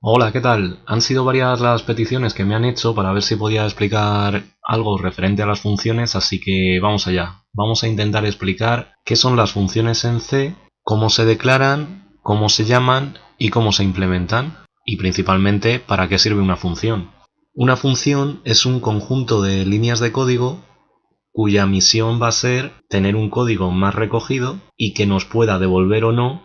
Hola, ¿qué tal? Han sido varias las peticiones que me han hecho para ver si podía explicar algo referente a las funciones, así que vamos allá. Vamos a intentar explicar qué son las funciones en C, cómo se declaran, cómo se llaman y cómo se implementan, y principalmente para qué sirve una función. Una función es un conjunto de líneas de código cuya misión va a ser tener un código más recogido y que nos pueda devolver o no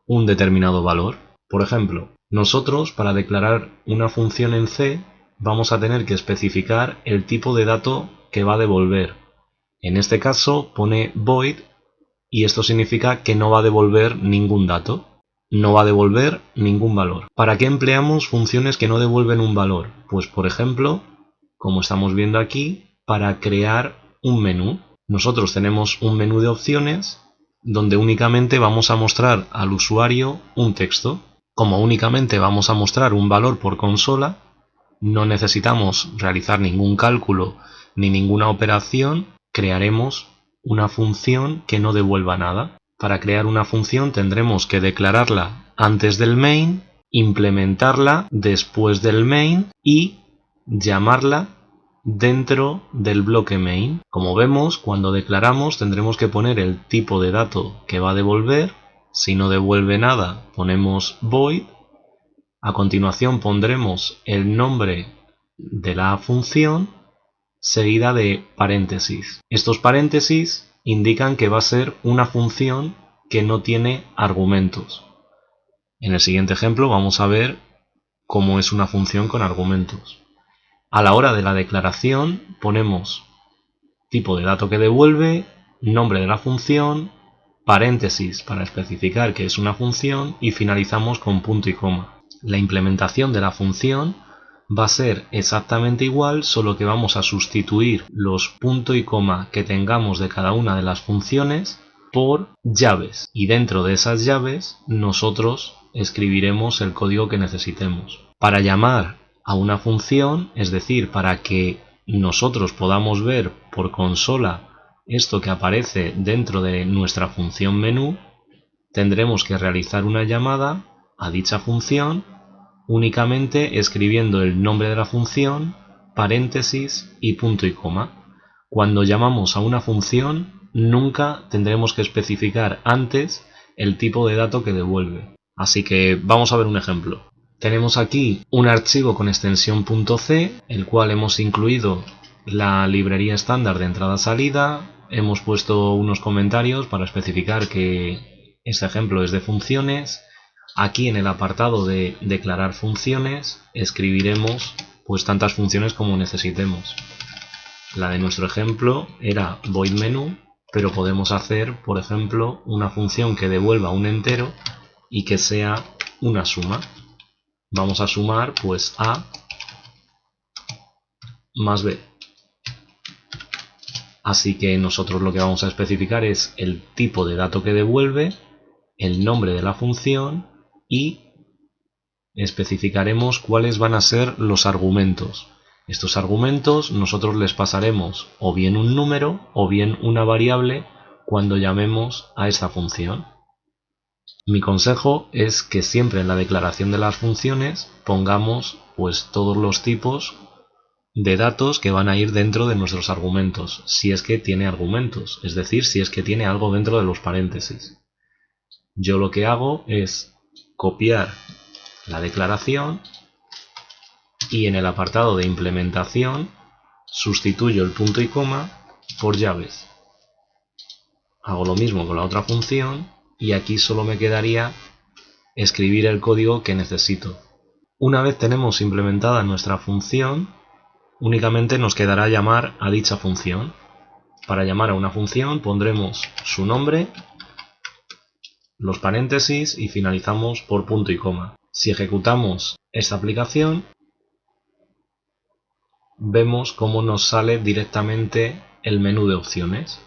un determinado valor. Por ejemplo, nosotros para declarar una función en C vamos a tener que especificar el tipo de dato que va a devolver. En este caso pone void y esto significa que no va a devolver ningún dato, no va a devolver ningún valor. ¿Para qué empleamos funciones que no devuelven un valor? Pues por ejemplo, como estamos viendo aquí, para crear un menú. Nosotros tenemos un menú de opciones donde únicamente vamos a mostrar al usuario un texto. Como únicamente vamos a mostrar un valor por consola, no necesitamos realizar ningún cálculo ni ninguna operación, crearemos una función que no devuelva nada. Para crear una función tendremos que declararla antes del main, implementarla después del main y llamarla dentro del bloque main. Como vemos, cuando declaramos tendremos que poner el tipo de dato que va a devolver. Si no devuelve nada, ponemos void. A continuación pondremos el nombre de la función seguida de paréntesis. Estos paréntesis indican que va a ser una función que no tiene argumentos. En el siguiente ejemplo vamos a ver cómo es una función con argumentos. A la hora de la declaración ponemos tipo de dato que devuelve, nombre de la función, paréntesis para especificar que es una función y finalizamos con punto y coma. La implementación de la función va a ser exactamente igual, solo que vamos a sustituir los punto y coma que tengamos de cada una de las funciones por llaves, y dentro de esas llaves nosotros escribiremos el código que necesitemos. Para llamar a una función, es decir, para que nosotros podamos ver por consola esto que aparece dentro de nuestra función menú, tendremos que realizar una llamada a dicha función únicamente escribiendo el nombre de la función, paréntesis y punto y coma. Cuando llamamos a una función, nunca tendremos que especificar antes el tipo de dato que devuelve. Así que vamos a ver un ejemplo. Tenemos aquí un archivo con extensión .c, el cual hemos incluido la librería estándar de entrada-salida, hemos puesto unos comentarios para especificar que este ejemplo es de funciones. Aquí en el apartado de declarar funciones escribiremos pues tantas funciones como necesitemos. La de nuestro ejemplo era void menu, pero podemos hacer, por ejemplo, una función que devuelva un entero y que sea una suma. Vamos a sumar pues A más B. Así que nosotros lo que vamos a especificar es el tipo de dato que devuelve, el nombre de la función y especificaremos cuáles van a ser los argumentos. Estos argumentos nosotros les pasaremos o bien un número o bien una variable cuando llamemos a esta función. Mi consejo es que siempre en la declaración de las funciones pongamos pues todos los tipos de datos que van a ir dentro de nuestros argumentos, si es que tiene argumentos, es decir, si es que tiene algo dentro de los paréntesis. Yo lo que hago es copiar la declaración y en el apartado de implementación sustituyo el punto y coma por llaves. Hago lo mismo con la otra función y aquí solo me quedaría escribir el código que necesito. Una vez tenemos implementada nuestra función, únicamente nos quedará llamar a dicha función. Para llamar a una función pondremos su nombre, los paréntesis y finalizamos por punto y coma. Si ejecutamos esta aplicación, vemos cómo nos sale directamente el menú de opciones.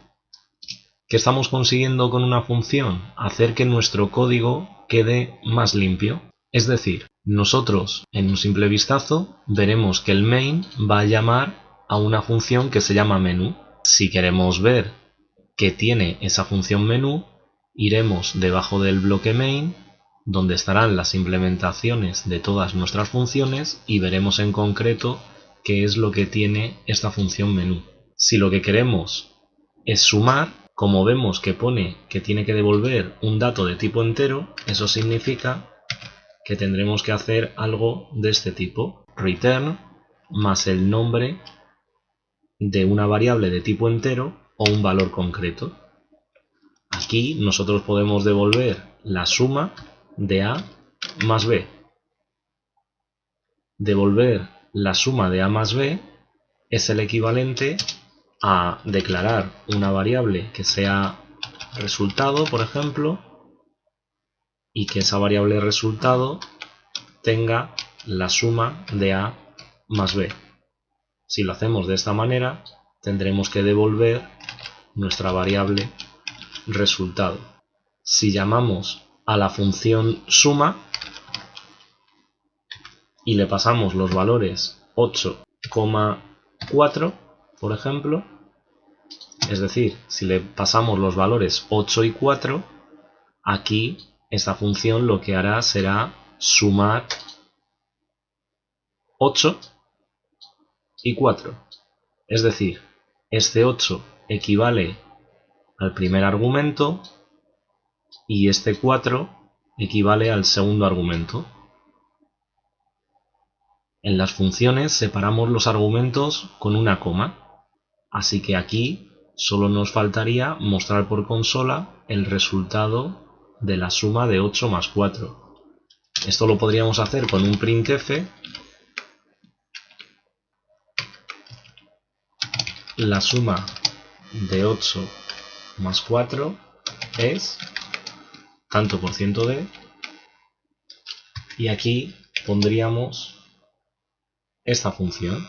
¿Qué estamos consiguiendo con una función? Hacer que nuestro código quede más limpio. Es decir, nosotros en un simple vistazo veremos que el main va a llamar a una función que se llama menú. Si queremos ver qué tiene esa función menú, iremos debajo del bloque main donde estarán las implementaciones de todas nuestras funciones y veremos en concreto qué es lo que tiene esta función menú. Si lo que queremos es sumar, como vemos que pone que tiene que devolver un dato de tipo entero, eso significa que tendremos que hacer algo de este tipo: return más el nombre de una variable de tipo entero o un valor concreto. Aquí nosotros podemos devolver la suma de A más B. Devolver la suma de A más B es el equivalente a declarar una variable que sea resultado, por ejemplo, y que esa variable resultado tenga la suma de A más B. Si lo hacemos de esta manera, tendremos que devolver nuestra variable resultado. Si llamamos a la función suma y le pasamos los valores 8,4, por ejemplo, es decir, si le pasamos los valores 8 y 4, aquí esta función lo que hará será sumar 8 y 4. Es decir, este 8 equivale al primer argumento y este 4 equivale al segundo argumento. En las funciones separamos los argumentos con una coma, así que aquí solo nos faltaría mostrar por consola el resultado de la suma de 8 más 4. Esto lo podríamos hacer con un printf. La suma de 8 más 4 es tanto por ciento de, y aquí pondríamos esta función.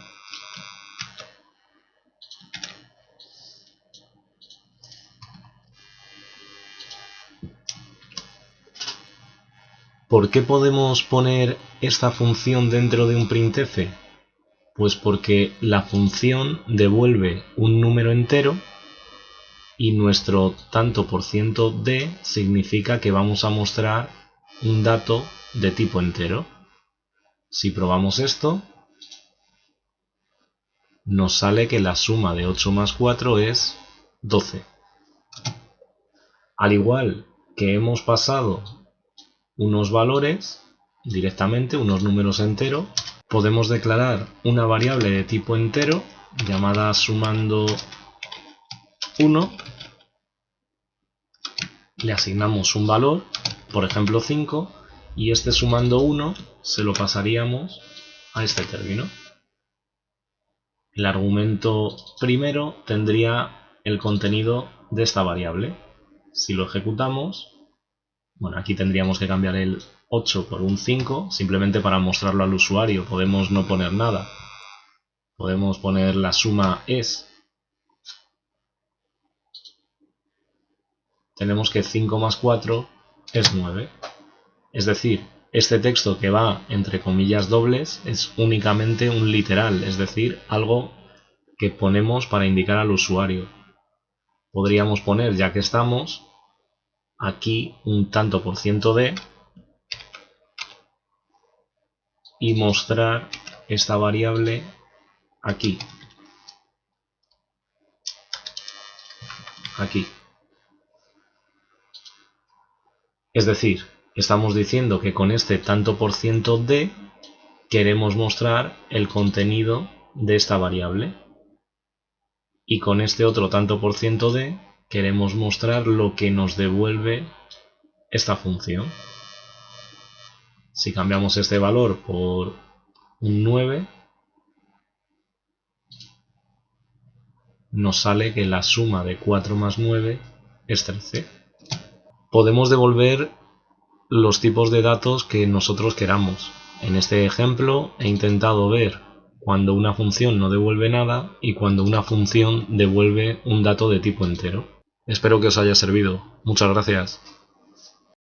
¿Por qué podemos poner esta función dentro de un printf? Pues porque la función devuelve un número entero y nuestro tanto por ciento de significa que vamos a mostrar un dato de tipo entero. Si probamos esto, nos sale que la suma de 8 más 4 es 12. Al igual que hemos pasado unos valores directamente, unos números enteros, podemos declarar una variable de tipo entero llamada sumando 1, le asignamos un valor, por ejemplo 5, y este sumando 1 se lo pasaríamos a este término. El argumento primero tendría el contenido de esta variable. Si lo ejecutamos, bueno, aquí tendríamos que cambiar el 8 por un 5, simplemente para mostrarlo al usuario. Podemos no poner nada. Podemos poner la suma es. Tenemos que 5 más 4 es 9. Es decir, este texto que va entre comillas dobles es únicamente un literal, es decir, algo que ponemos para indicar al usuario. Podríamos poner, ya que estamos, aquí un tanto por ciento de y mostrar esta variable aquí. Aquí. Es decir, estamos diciendo que con este tanto por ciento de queremos mostrar el contenido de esta variable. Y con este otro tanto por ciento de queremos mostrar lo que nos devuelve esta función. Si cambiamos este valor por un 9, nos sale que la suma de 4 más 9 es 13. Podemos devolver los tipos de datos que nosotros queramos. En este ejemplo he intentado ver cuando una función no devuelve nada y cuando una función devuelve un dato de tipo entero. Espero que os haya servido. Muchas gracias.